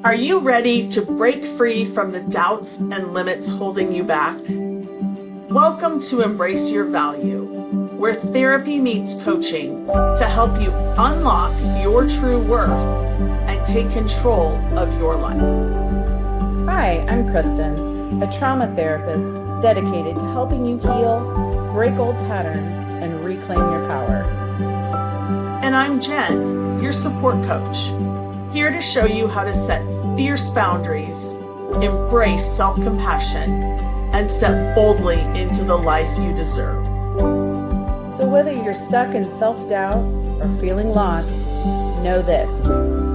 Are you ready to break free from the doubts and limits holding you back? Welcome to Embrace Your Value, where therapy meets coaching to help you unlock your true worth and take control of your life. Hi, I'm Kristen, a trauma therapist dedicated to helping you heal, break old patterns, and reclaim your power. And I'm Jen, your support coach, here to show you how to set fierce boundaries, embrace self-compassion, and step boldly into the life you deserve. So whether you're stuck in self-doubt or feeling lost, know this: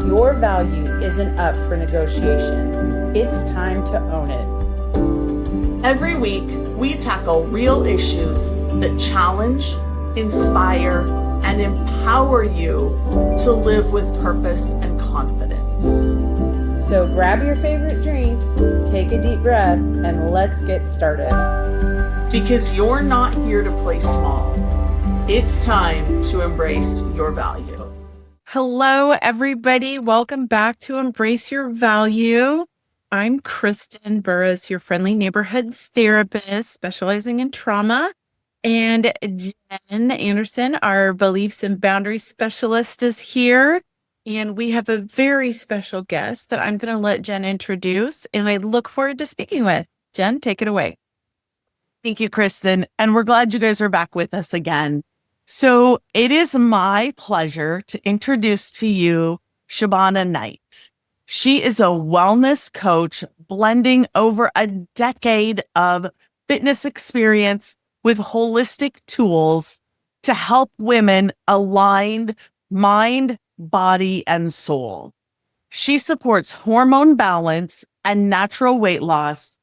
your value isn't up for negotiation. It's time to own it. Every week, we tackle real issues that challenge, inspire, and empower you to live with purpose and confidence. So grab your favorite drink, take a deep breath, and let's get started. Because you're not here to play small. It's time to embrace your value. Hello, everybody. Welcome back to Embrace Your Value. I'm Kristen Burrus, your friendly neighborhood therapist specializing in trauma. And Jen Anderson, our beliefs and boundaries specialist, is here. And we have a very special guest that I'm going to let Jen introduce, and I look forward to speaking with. Jen, take it away. Thank you, Kristen. And we're glad you guys are back with us again. So it is my pleasure to introduce to you Shabana Knight. She is a wellness coach blending over a decade of fitness experience with holistic tools to help women align mind, body, and soul. She supports hormone balance and natural weight loss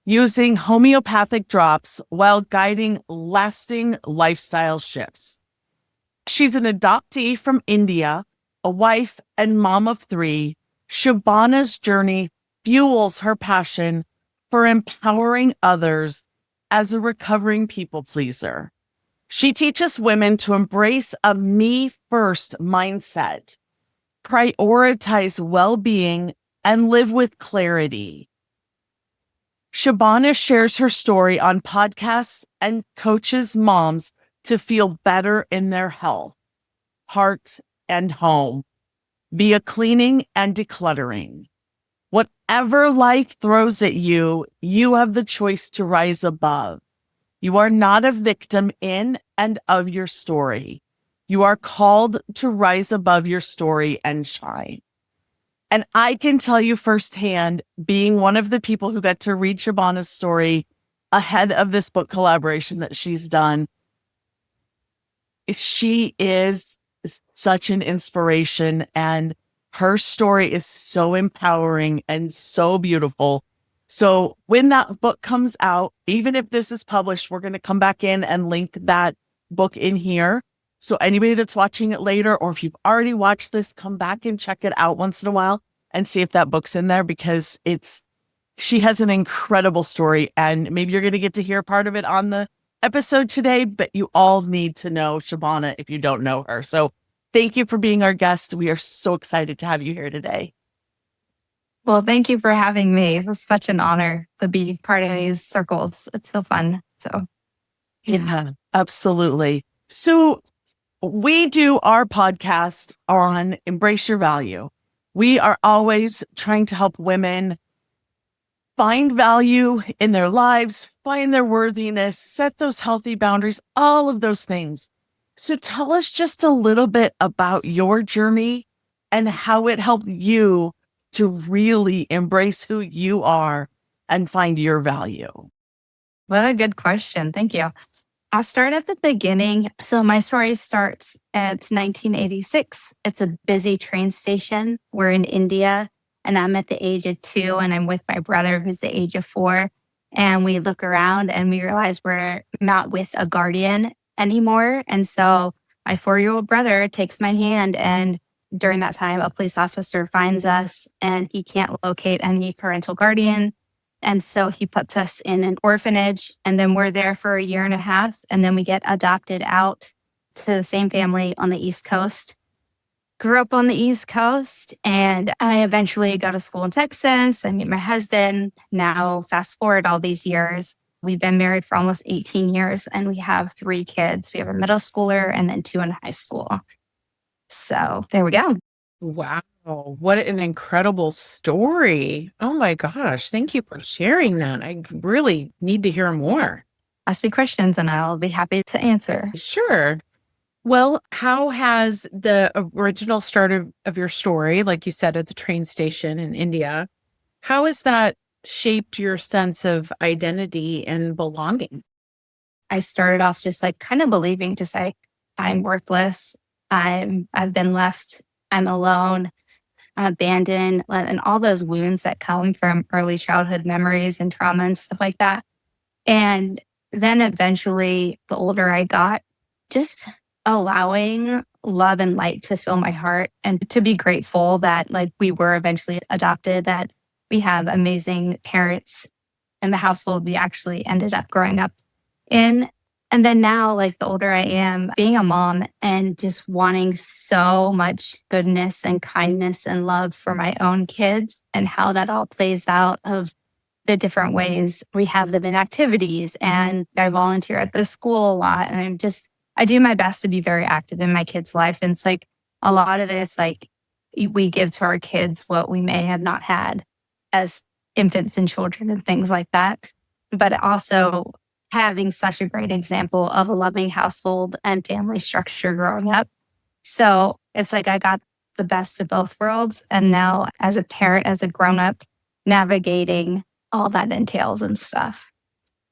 using homeopathic drops while guiding lasting lifestyle shifts. She's an adoptee from India, a wife and mom of 3. Shabana's journey fuels her passion for empowering others as a recovering people pleaser. She teaches women to embrace a me-first mindset, prioritize well-being, and live with clarity. Shabana shares her story on podcasts and coaches moms to feel better in their health, heart, and home via cleaning and decluttering. Whatever life throws at you, you have the choice to rise above. You are not a victim in and of your story. You are called to rise above your story and shine. And I can tell you firsthand, being one of the people who got to read Shabana's story ahead of this book collaboration that she's done, she is such an inspiration, and her story is so empowering and so beautiful. So when that book comes out, even if this is published, we're going to come back in and link that book in here. So anybody that's watching it later, or if you've already watched this, come back and check it out once in a while and see if that book's in there, because she has an incredible story, and maybe you're going to get to hear part of it on the episode today, but you all need to know Shabana if you don't know her. So thank you for being our guest. We are so excited to have you here today. Well, thank you for having me. It was such an honor to be part of these circles. It's so fun. So, yeah, absolutely. So we do our podcast on Embrace Your Value. We are always trying to help women find value in their lives, find their worthiness, set those healthy boundaries, all of those things. So tell us just a little bit about your journey and how it helped you to really embrace who you are and find your value. what a good question. Thank you. I'll start at the beginning. So my story starts at 1986. It's a busy train station. We're in India, and I'm at the age of 2, and I'm with my brother who's the age of 4. And we look around and we realize we're not with a guardian anymore. And so my 4-year-old brother takes my hand, and during that time, a police officer finds us, and he can't locate any parental guardian. And so he puts us in an orphanage, and then we're there for a year and a half. And then we get adopted out to the same family on the East Coast. grew up on the East Coast, and I eventually got to school in Texas. I met my husband. Now, fast forward all these years, we've been married for almost 18 years, and we have 3 kids. We have a middle schooler and then 2 in high school. So there we go. Wow. What an incredible story. Oh my gosh. Thank you for sharing that. I really need to hear more. Ask me questions and I'll be happy to answer. Sure. Well, how has the original start of your story, like you said, at the train station in India, how has that shaped your sense of identity and belonging? I started off just like kind of believing, just like, I'm worthless. I've been left. I'm alone. I'm abandoned, and all those wounds that come from early childhood memories and trauma and stuff like that. And then eventually, the older I got, just allowing love and light to fill my heart and to be grateful that like we were eventually adopted, that we have amazing parents in the household we actually ended up growing up in. And then now, like the older I am, being a mom and just wanting so much goodness and kindness and love for my own kids, and how that all plays out of the different ways we have them in activities. And I volunteer at the school a lot. And I do my best to be very active in my kids' life. And it's like a lot of it's like we give to our kids what we may have not had as infants and children and things like that. But also having such a great example of a loving household and family structure growing up. So it's like I got the best of both worlds. And now as a parent, as a grown-up, navigating all that entails and stuff.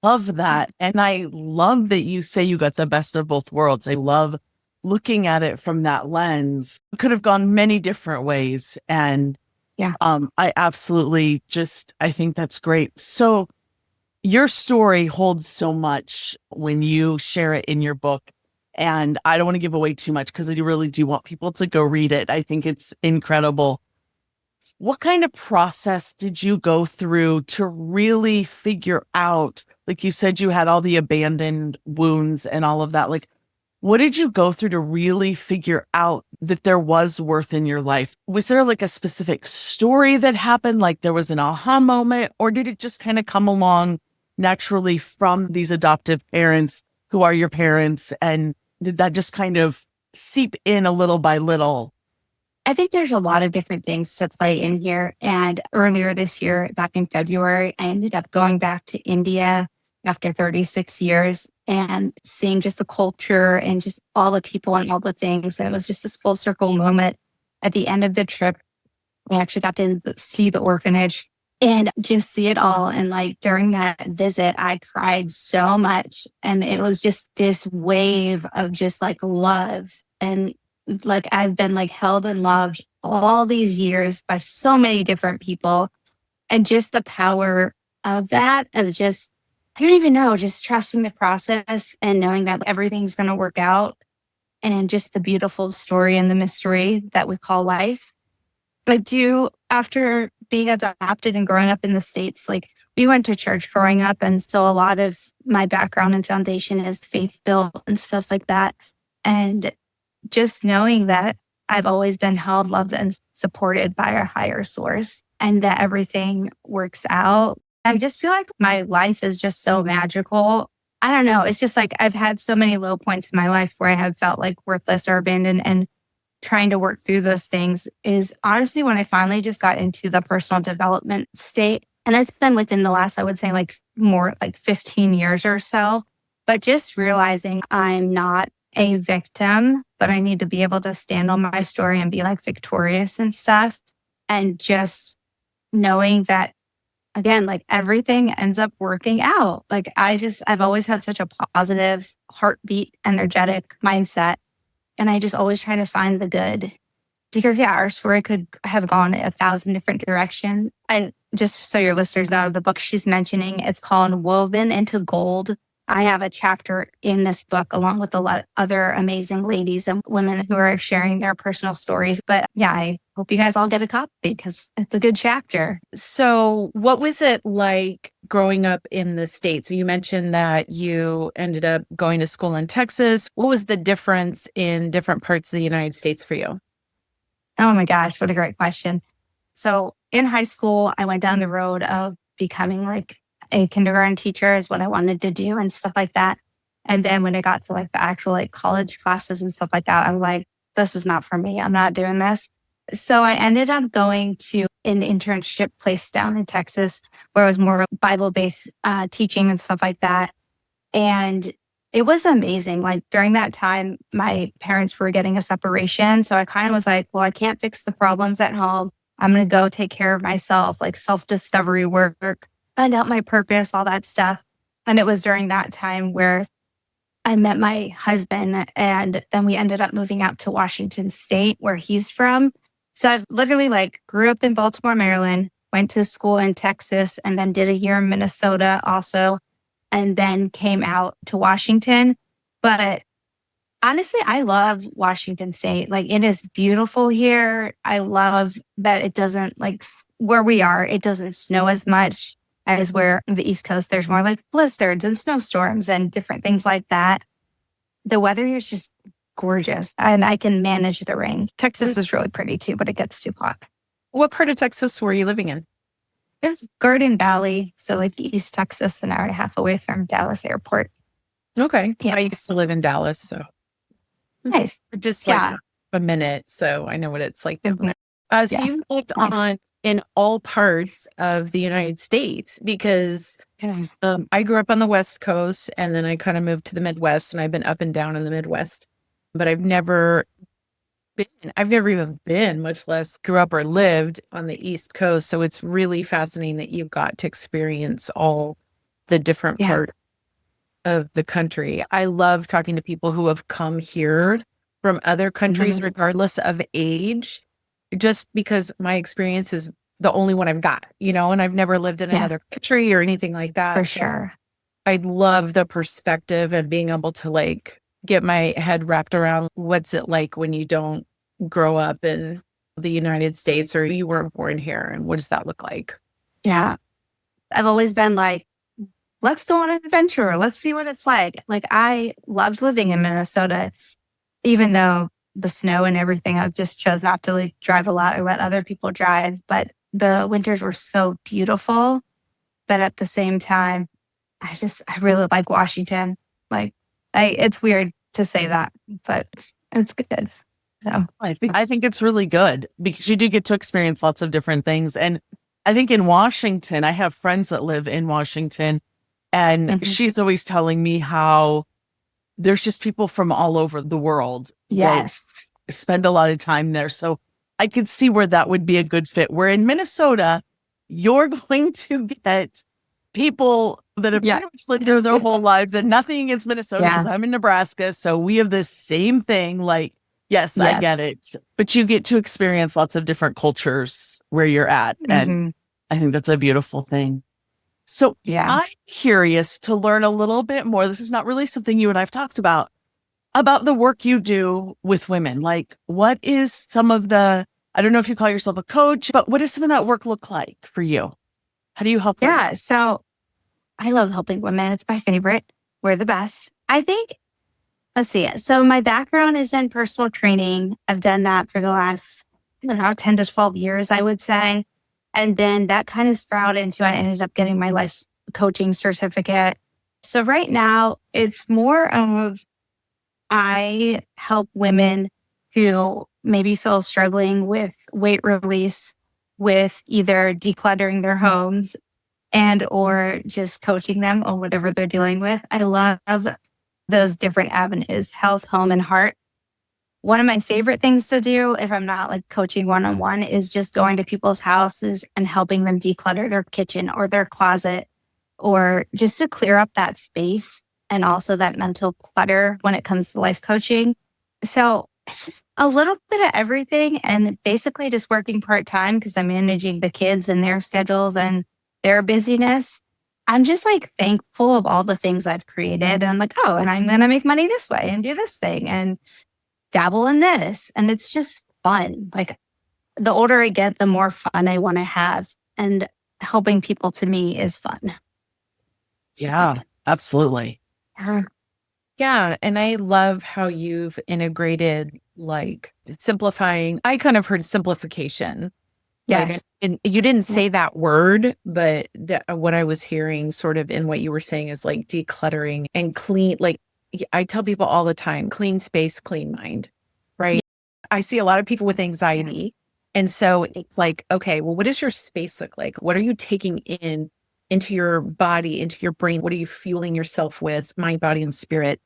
Love that. And I love that you say you got the best of both worlds. I love looking at it from that lens. It could have gone many different ways. And yeah, I absolutely I think that's great. So your story holds so much when you share it in your book. And I don't want to give away too much because I really do want people to go read it. I think it's incredible. What kind of process did you go through to really figure out, like you said, you had all the abandoned wounds and all of that. Like, what did you go through to really figure out that there was worth in your life? Was there like a specific story that happened? Like there was an aha moment, or did it just kind of come along naturally from these adoptive parents who are your parents? And did that just kind of seep in a little by little? I think there's a lot of different things to play in here. And earlier this year, back in February, I ended up going back to India after 36 years and seeing just the culture and just all the people and all the things. And it was just this full circle moment. At the end of the trip, we actually got to see the orphanage and just see it all. And like during that visit, I cried so much. And it was just this wave of just like love. And like I've been like held and loved all these years by so many different people. And just the power of that, of just, I don't even know, just trusting the process and knowing that everything's going to work out. And just the beautiful story and the mystery that we call life. I do, after being adopted and growing up in the States, like we went to church growing up. And so a lot of my background and foundation is faith-built and stuff like that. And just knowing that I've always been held, loved, and supported by a higher source and that everything works out. I just feel like my life is just so magical. I don't know. It's just like I've had so many low points in my life where I have felt like worthless or abandoned, and trying to work through those things is honestly when I finally just got into the personal development state. And it's been within the last, I would say like more like 15 years or so, but just realizing I'm not a victim, but I need to be able to stand on my story and be like victorious and stuff. And just knowing that, again, like everything ends up working out. Like I've always had such a positive, heartbeat, energetic mindset. And I just always try to find the good. Because yeah, our story could have gone 1,000 different directions. And just so your listeners know, the book she's mentioning, it's called Woven into Gold. I have a chapter in this book along with a lot of other amazing ladies and women who are sharing their personal stories. But yeah, I hope you guys all get a copy because it's a good chapter. So what was it like growing up in the States? You mentioned that you ended up going to school in Texas. What was the difference in different parts of the United States for you? Oh my gosh, what a great question. So in high school, I went down the road of becoming like a kindergarten teacher is what I wanted to do and stuff like that. And then when I got to like the actual like college classes and stuff like that, I was like, this is not for me. I'm not doing this. So I ended up going to an internship place down in Texas where it was more Bible-based teaching and stuff like that. And it was amazing. Like during that time, my parents were getting a separation. So I kind of was like, well, I can't fix the problems at home. I'm going to go take care of myself, like self-discovery work, find out my purpose, all that stuff. And it was during that time where I met my husband, and then we ended up moving out to Washington State, where he's from. So I've literally like grew up in Baltimore, Maryland, went to school in Texas, and then did a year in Minnesota also, and then came out to Washington. But honestly, I love Washington State. Like it is beautiful here. I love that it doesn't like where we are, it doesn't snow as much as where on the East Coast, there's more like blizzards and snowstorms and different things like that. The weather here is just gorgeous and I can manage the rain. Texas is really pretty too, but it gets too hot. What part of Texas were you living in? It's Garden Valley. So like East Texas, an hour and a half away from Dallas Airport. Okay. Yeah. I used to live in Dallas, so Nice. just Yeah. like a minute. So I know what it's like. Mhm. So Yeah. you've lived on in all parts of the United States because I grew up on the West Coast and then I kind of moved to the Midwest and I've been up and down in the Midwest, but I've never even been, much less grew up or lived on the East Coast. So it's really fascinating that you got to experience all the different Yeah. parts of the country. I love talking to people who have come here from other countries, regardless of age, just because my experience is the only one I've got, and I've never lived in Yes. another country or anything like that. For So sure. I love the perspective and being able to like get my head wrapped around what's it like when you don't grow up in the United States or you weren't born here and what does that look like? Yeah. I've always been like, let's go on an adventure. Let's see what it's like. Like I loved living in Minnesota, even though the snow and everything, I just chose not to like drive a lot or let other people drive. But the winters were so beautiful. But at the same time, I really like Washington. Like it's weird to say that, but it's good. So I think it's really good because you do get to experience lots of different things. And I think in Washington, I have friends that live in Washington, and she's always telling me how there's just people from all over the world. yes. that spend a lot of time there. So I could see where that would be a good fit. Where in Minnesota, you're going to get people that have pretty much lived there their whole lives, and nothing against Minnesota because I'm in Nebraska. So we have this same thing. Like, yes, I get it. But you get to experience lots of different cultures where you're at. And I think that's a beautiful thing. So I'm curious to learn a little bit more. This is not really something you and I've talked about the work you do with women. Like, what is some of I don't know if you call yourself a coach, but what does some of that work look like for you? How do you help women? Yeah. So I love helping women. It's my favorite. We're the best. I think, let's see. So my background is in personal training. I've done that for the last, 10 to 12 years, I would say. And then that kind of sprouted into, I ended up getting my life coaching certificate. So right now it's more of, I help women who maybe feel struggling with weight release, with either decluttering their homes and or just coaching them on whatever they're dealing with. I love those different avenues, health, home, and heart. One of my favorite things to do if I'm not like coaching one-on-one is just going to people's houses and helping them declutter their kitchen or their closet, or just to clear up that space and also that mental clutter when it comes to life coaching. So it's just a little bit of everything, and basically just working part-time because I'm managing the kids and their schedules and their busyness. I'm just like thankful of all the things I've created. And I'm like, oh, and I'm going to make money this way and do this thing and dabble in this. And it's just fun. Like the older I get, the more fun I want to have. And helping people to me is fun. Yeah, absolutely. Yeah. And I love how you've integrated like simplifying. I kind of heard simplification. Yes. Like, and you didn't say that word, but what I was hearing sort of in what you were saying is like decluttering and clean. Like I tell people all the time, clean space, clean mind, right? I see a lot of people with anxiety. And so it's like, okay, well, what does your space look like? What are you taking into your body, into your brain? What are you fueling yourself with, mind, body, and spirit?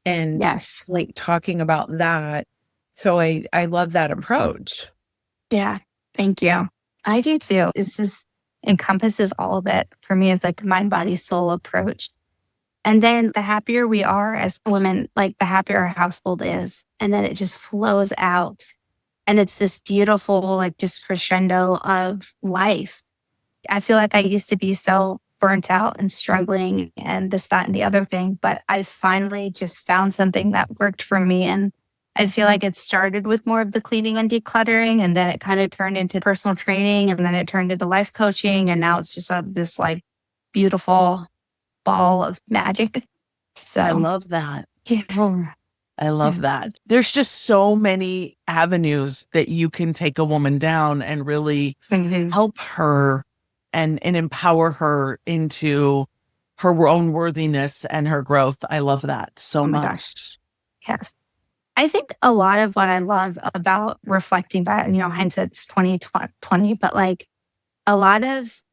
And Yes. like talking about that. So I love that approach. Yeah. Thank you. I do too. It's just encompasses all of it. For me, it's like mind, body, soul approach. And then the happier we are as women, like the happier our household is. And then it just flows out. And it's this beautiful, like just crescendo of life. I feel like I used to be so burnt out and struggling and this, that, and the other thing. But I finally just found something that worked for me. And I feel like it started with more of the cleaning and decluttering. And then it kind of turned into personal training. And then it turned into life coaching. And now it's just this like beautiful ball of magic. So I love that. yeah. I love that. There's just so many avenues that you can take a woman down and really help her and empower her into her own worthiness and her growth. I love that so much. Gosh. Yes. I think a lot of what I love about reflecting back, hindsight's 2020, but like a lot of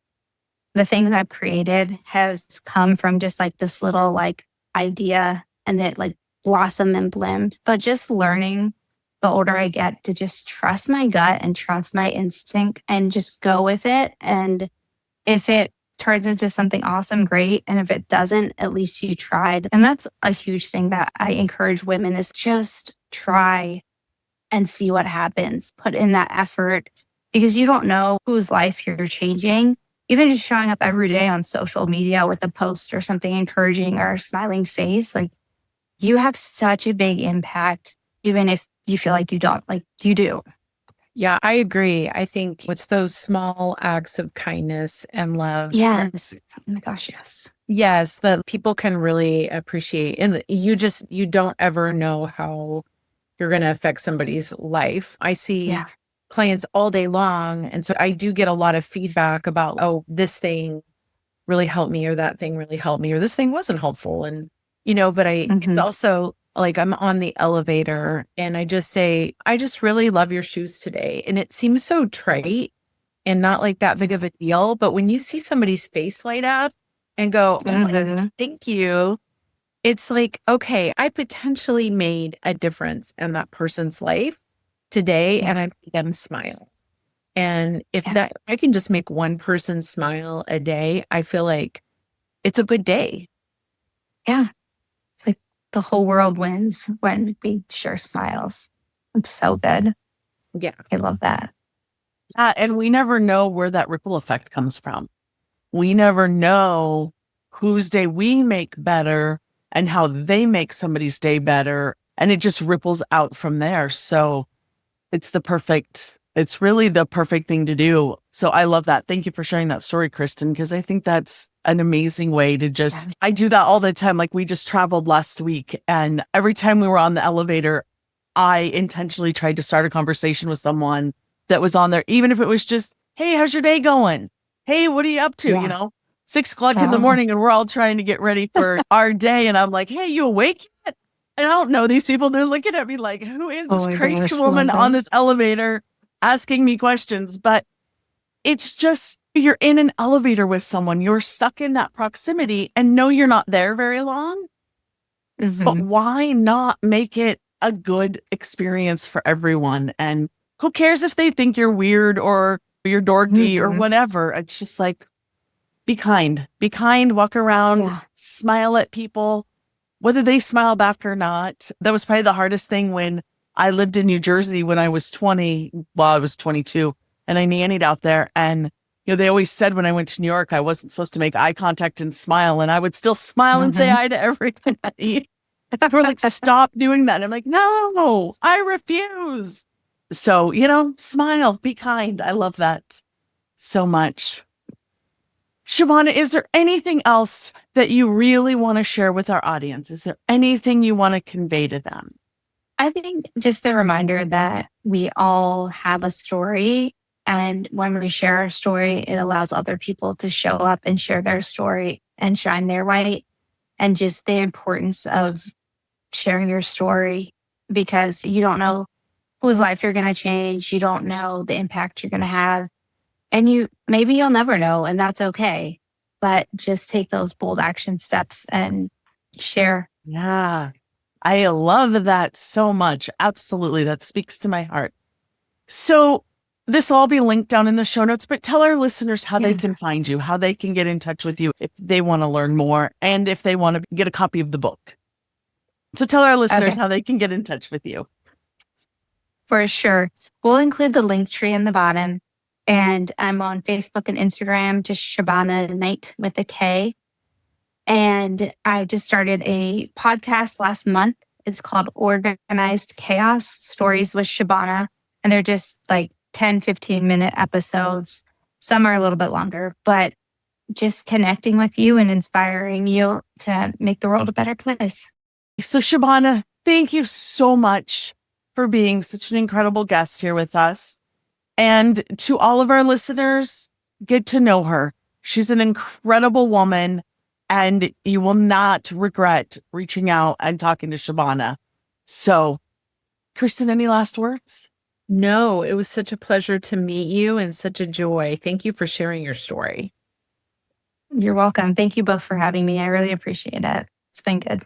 the things I've created has come from just like this little like idea and it like blossomed and bloomed. But just learning the older I get to just trust my gut and trust my instinct and just go with it. And if it turns into something awesome, great. And if it doesn't, at least you tried. And that's a huge thing that I encourage women is just try and see what happens. Put in that effort because you don't know whose life you're changing. Even just showing up every day on social media with a post or something encouraging or a smiling face, like you have such a big impact, even if you feel like you don't, like you do. Yeah, I agree. I think it's those small acts of kindness and love. Yes. Oh my gosh, yes. Yes, that people can really appreciate. And you don't ever know how you're going to affect somebody's life. I see clients all day long. And so I do get a lot of feedback about, oh, this thing really helped me or that thing really helped me or this thing wasn't helpful. And, but it's also like I'm on the elevator and I just say, I just really love your shoes today. And it seems so trite and not like that big of a deal. But when you see somebody's face light up and go, oh my God, thank you. It's like, okay, I potentially made a difference in that person's life today and I made them smile. And if I can just make one person smile a day, I feel like it's a good day. Yeah. It's like the whole world wins when we share smiles. It's so good. Yeah. I love that. And we never know where that ripple effect comes from. We never know whose day we make better and how they make somebody's day better. And it just ripples out from there. So it's really the perfect thing to do. So I love that. Thank you for sharing that story, Kristen, because I think that's an amazing way to I do that all the time. Like we just traveled last week and every time we were on the elevator, I intentionally tried to start a conversation with someone that was on there, even if it was just, hey, how's your day going? Hey, what are you up to? 6:00 in the morning and we're all trying to get ready for our day. And I'm like, hey, you awake yet? And I don't know these people. They're looking at me like, who is this crazy woman on this elevator asking me questions? But it's just, you're in an elevator with someone, you're stuck in that proximity and no, you're not there very long. But why not make it a good experience for everyone? And who cares if they think you're weird or you're dorky or whatever? It's just like, be kind, walk around, smile at people, whether they smile back or not. That was probably the hardest thing when I lived in New Jersey when I was 20. Well, I was 22 and I nannied out there. And, they always said when I went to New York, I wasn't supposed to make eye contact and smile. And I would still smile and say hi to everybody. And we're like, stop doing that. And I'm like, no, I refuse. So, smile, be kind. I love that so much. Shabana, is there anything else that you really want to share with our audience? Is there anything you want to convey to them? I think just a reminder that we all have a story. And when we share our story, it allows other people to show up and share their story and shine their light. And just the importance of sharing your story, because you don't know whose life you're going to change. You don't know the impact you're going to have. And maybe you'll never know, and that's okay. But just take those bold action steps and share. Yeah, I love that so much. Absolutely. That speaks to my heart. So this will all be linked down in the show notes, but tell our listeners how they can find you, how they can get in touch with you if they want to learn more and if they want to get a copy of the book. So tell our listeners how they can get in touch with you. For sure. We'll include the link tree in the bottom. And I'm on Facebook and Instagram, just Shabana Knight with a K. And I just started a podcast last month. It's called Organized Chaos Stories with Shabana. And they're just like 10, 15-minute episodes. Some are a little bit longer, but just connecting with you and inspiring you to make the world a better place. So Shabana, thank you so much for being such an incredible guest here with us. And to all of our listeners, get to know her. She's an incredible woman, and you will not regret reaching out and talking to Shabana. So, Kristen, any last words? No, it was such a pleasure to meet you and such a joy. Thank you for sharing your story. You're welcome. Thank you both for having me. I really appreciate it. It's been good.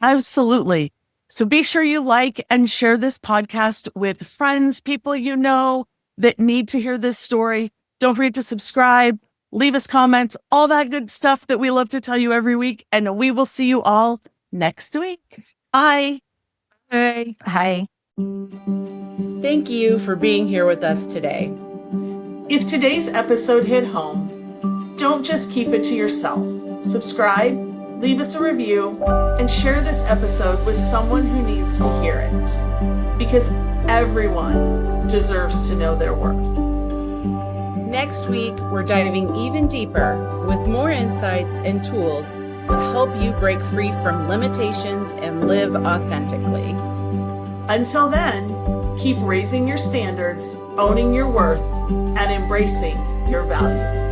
Absolutely. So be sure you like and share this podcast with friends, people you know that need to hear this story. Don't forget to subscribe, leave us comments, all that good stuff that we love to tell you every week. And we will see you all next week. Bye. Bye. Hi. Thank you for being here with us today. If today's episode hit home, don't just keep it to yourself. Subscribe, leave us a review, and share this episode with someone who needs to hear it. Because everyone deserves to know their worth. Next week, we're diving even deeper with more insights and tools to help you break free from limitations and live authentically. Until then, keep raising your standards, owning your worth, and embracing your value.